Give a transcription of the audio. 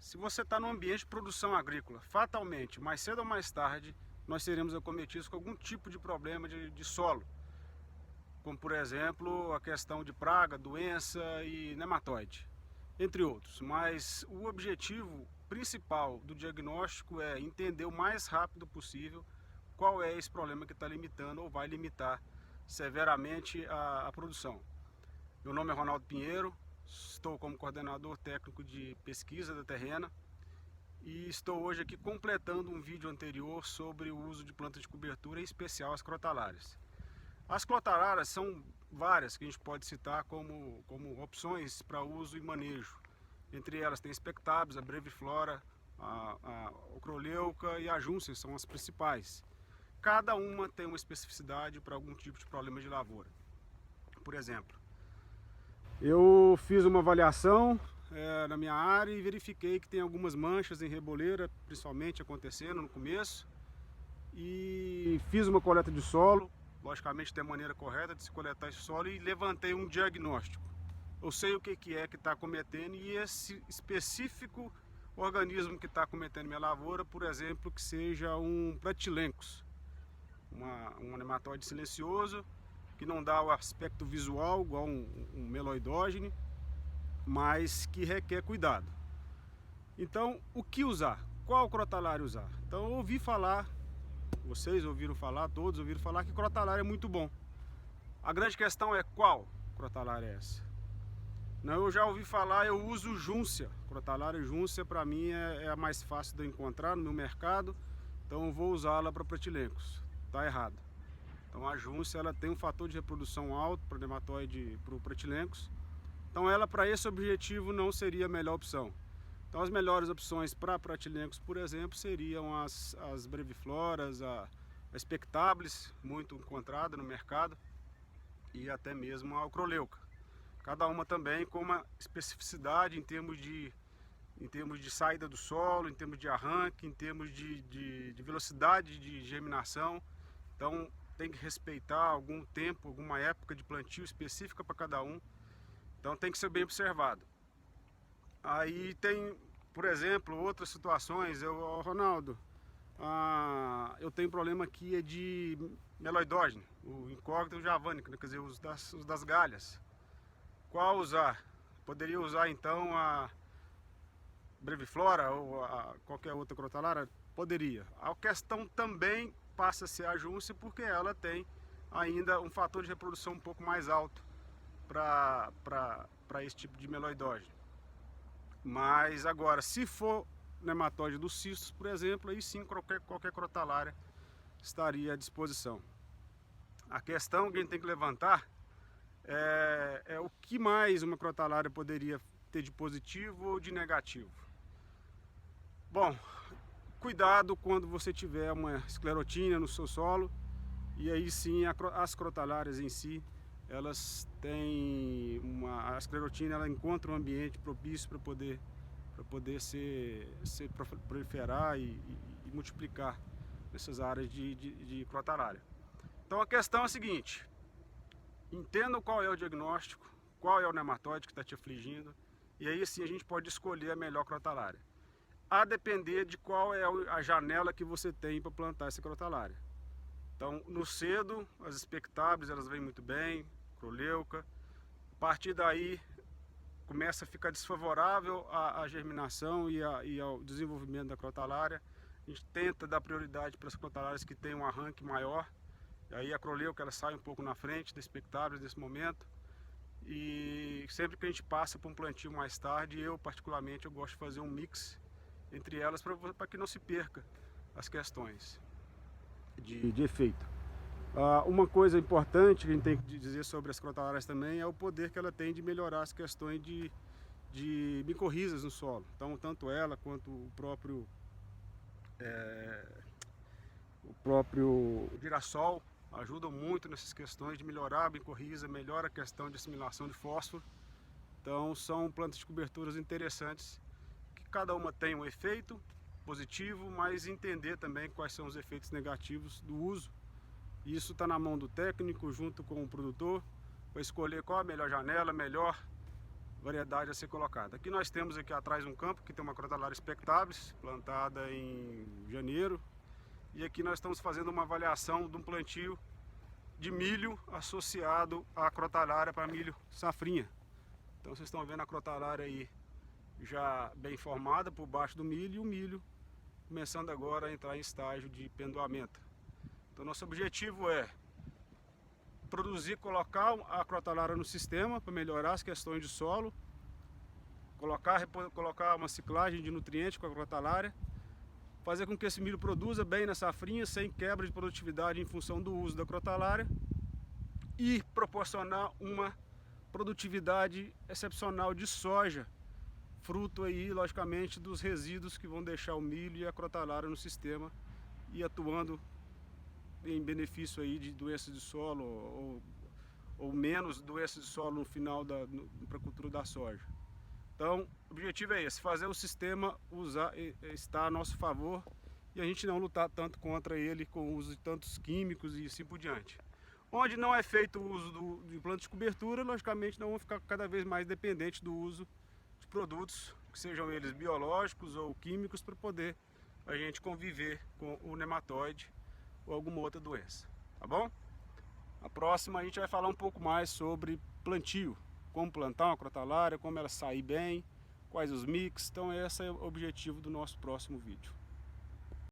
Se você está num ambiente de produção agrícola, fatalmente, mais cedo ou mais tarde, nós seremos acometidos com algum tipo de problema de solo, como por exemplo a questão de praga, doença e nematóide, entre outros. Mas o objetivo principal do diagnóstico é entender o mais rápido possível qual é esse problema que está limitando ou vai limitar severamente a produção. Meu nome é Ronaldo Pinheiro, estou como coordenador técnico de pesquisa da Terrena e estou hoje aqui completando um vídeo anterior sobre o uso de plantas de cobertura, em especial as crotalárias. As crotalárias são várias que a gente pode citar como opções para uso e manejo. Entre elas tem Spectabis, a Breviflora, a Ocroleuca e a Juncer, são as principais. Cada uma tem uma especificidade para algum tipo de problema de lavoura. Por exemplo, eu fiz uma avaliação na minha área e verifiquei que tem algumas manchas em reboleira, principalmente acontecendo no começo, e fiz uma coleta de solo, logicamente tem a maneira correta de se coletar esse solo, e levantei um diagnóstico. Eu sei o que é que está acometendo e esse específico organismo que está acometendo minha lavoura, por exemplo, que seja um Platylencos, um nematóide silencioso, que não dá o aspecto visual igual um meloidógene, mas que requer cuidado. Então, o que usar? Qual crotalária usar? Então, eu ouvi falar, vocês ouviram falar, todos ouviram falar que crotalária é muito bom. A grande questão é qual crotalária é essa? Não, eu já ouvi falar, eu uso Juncer. Crotalária Juncer para mim é a mais fácil de eu encontrar no meu mercado, então eu vou usá-la para Platylencos. Tá errado. Então a Juncer ela tem um fator de reprodução alto para nematóide, para o Platylencos. Então ela para esse objetivo não seria a melhor opção. Então as melhores opções para Platylencos, por exemplo, seriam as Brevifloras, a Spectabis, muito encontrada no mercado, e até mesmo a Ocroleuca. Cada uma também com uma especificidade em termos de saída do solo, em termos de arranque, em termos de velocidade de germinação. Então tem que respeitar algum tempo, alguma época de plantio específica para cada um. Então tem que ser bem observado. Aí tem, por exemplo, outras situações. Ronaldo, eu tenho problema aqui de meloidógeno, o incógnito e o javanica, quer dizer, os das galhas. Qual usar? Poderia usar então a Breviflora ou qualquer outra crotalária? Poderia. A questão também passa a ser a Juncer, porque ela tem ainda um fator de reprodução um pouco mais alto para esse tipo de meloidógeno. Mas agora, se for nematóide dos cistos, por exemplo, aí sim qualquer crotalária estaria à disposição. A questão que a gente tem que levantar é o que mais uma crotalária poderia ter de positivo ou de negativo. Bom, cuidado quando você tiver uma esclerotínia no seu solo, e aí sim as crotalárias em si, elas têm a esclerotina, ela encontra um ambiente propício para poder se proliferar e multiplicar nessas áreas de crotalária. Então a questão é a seguinte: entenda qual é o diagnóstico, qual é o nematóide que está te afligindo, e aí sim a gente pode escolher a melhor crotalária, a depender de qual é a janela que você tem para plantar essa crotalária. Então, no cedo, as Spectabis elas vêm muito bem, Ocroleuca. A partir daí começa a ficar desfavorável a germinação e ao desenvolvimento da crotalária. A gente tenta dar prioridade para as crotalárias que têm um arranque maior. E aí a Ocroleuca ela sai um pouco na frente da Spectabis nesse momento. E sempre que a gente passa para um plantio mais tarde, eu particularmente eu gosto de fazer um mix entre elas para que não se perca as questões de efeito. Uma coisa importante que a gente tem que dizer sobre as crotalárias também é o poder que ela tem de melhorar as questões de micorrizas no solo. Então tanto ela quanto o próprio girassol ajudam muito nessas questões de melhorar a micorriza, melhora a questão de assimilação de fósforo. Então são plantas de coberturas interessantes, que cada uma tem um efeito positivo, mas entender também quais são os efeitos negativos do uso. Isso está na mão do técnico junto com o produtor, para escolher qual a melhor janela, melhor variedade a ser colocada. Aqui nós temos aqui atrás um campo que tem uma Crotalária spectabilis, plantada em janeiro. E aqui nós estamos fazendo uma avaliação de um plantio de milho associado à Crotalária para milho safrinha. Então vocês estão vendo a Crotalária aí já bem formada por baixo do milho e o milho começando agora a entrar em estágio de pendoamento. Então nosso objetivo é produzir, colocar a Crotalária no sistema para melhorar as questões de solo, colocar uma ciclagem de nutrientes com a Crotalária, fazer com que esse milho produza bem na safrinha, sem quebra de produtividade em função do uso da Crotalária, e proporcionar uma produtividade excepcional de soja, fruto aí, logicamente, dos resíduos que vão deixar o milho e a Crotalária no sistema e atuando em benefício aí de doenças de solo ou menos doenças de solo no final para a cultura da soja. Então, o objetivo é esse, fazer o sistema estar a nosso favor e a gente não lutar tanto contra ele com o uso de tantos químicos e assim por diante. Onde não é feito o uso de plantas de cobertura, logicamente não vão ficar cada vez mais dependentes do uso de produtos, que sejam eles biológicos ou químicos, para poder a gente conviver com o nematóide ou alguma outra doença, tá bom? Na próxima a gente vai falar um pouco mais sobre plantio, como plantar uma Crotalária, como ela sair bem, quais os mix. Então esse é o objetivo do nosso próximo vídeo.